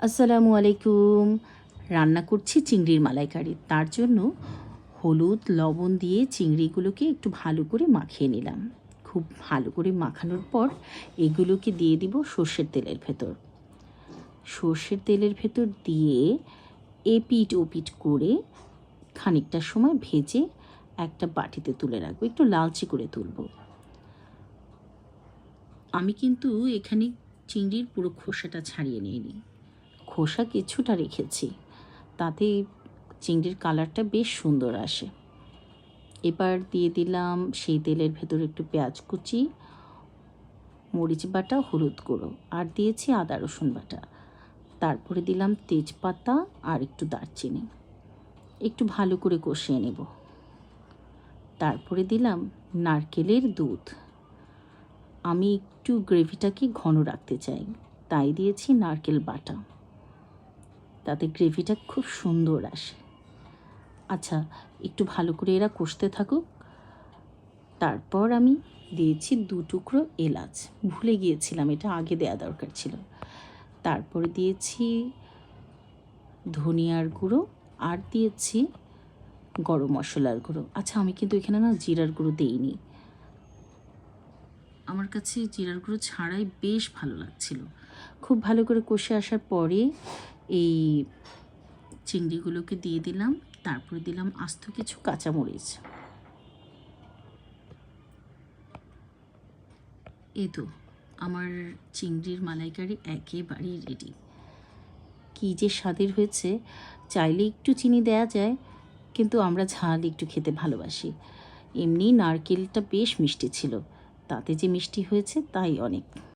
আসসালামু আলাইকুম। রান্না করছি চিংড়ির মালাইকারি। তার জন্য হলুদ লবণ দিয়ে চিংড়িগুলোকে একটু ভালো করে মাখিয়ে নিলাম। খুব ভালো করে মাখানোর পর এগুলোকে দিয়ে দিব সর্ষের তেলের ভেতর। সর্ষের তেলের ভেতর দিয়ে এপিট ওপিট করে খানিকটা সময় ভেজে একটা বাটিতে তুলে রাখবো, একটু লালচে করে তুলব। আমি কিন্তু এখানে চিংড়ির পুরো খোসাটা ছাড়িয়ে নিইনি, খোসা কিছুটা রেখেছি, তাতে চিংড়ির কালারটা বেশ সুন্দর আসে। এবার দিয়ে দিলাম সেই তেলের ভেতর একটু পেঁয়াজ কুচি, মরিচ বাটা, হলুদ গুঁড়ো, আর দিয়েছি আদা রসুন বাটা। তারপরে দিলাম তেজপাতা আর একটু দারচিনি, একটু ভালো করে কষিয়ে নেব। তারপরে দিলাম নারকেলের দুধ। আমি একটু গ্রেভিটাকে ঘন রাখতে চাই, তাই দিয়েছি নারকেল বাটা, তাতে গ্রেভিটা খুব সুন্দর আসে। আচ্ছা, একটু ভালো করে এরা কষতে থাকুক। তারপর আমি দিয়েছি 2 টুকরো এলাচ, ভুলে গিয়েছিলাম, এটা আগে দেওয়া দরকার ছিল। তারপরে দিয়েছি ধনিয়ার গুঁড়ো আর দিয়েছি গরম মশলার গুঁড়ো। আচ্ছা, আমি কিন্তু এখানে না জিরার গুঁড়ো দেইনি, আমার কাছে জিরার গুঁড়ো ছাড়াই বেশ ভালো লাগছিল। খুব ভালো করে কষে আসার পরে এই চিংড়িগুলোকে দিয়ে দিলাম। তারপরে দিলাম আস্ত কিছু কাঁচামরিচ। এই তো আমার চিংড়ির মালাইকারি একেবারেই রেডি। কী যে স্বাদের হয়েছে! চাইলে একটু চিনি দেওয়া যায়, কিন্তু আমরা ঝাল একটু খেতে ভালোবাসি। এমনি নারকেলটা বেশ মিষ্টি ছিল, তাতে যে মিষ্টি হয়েছে তাই অনেক।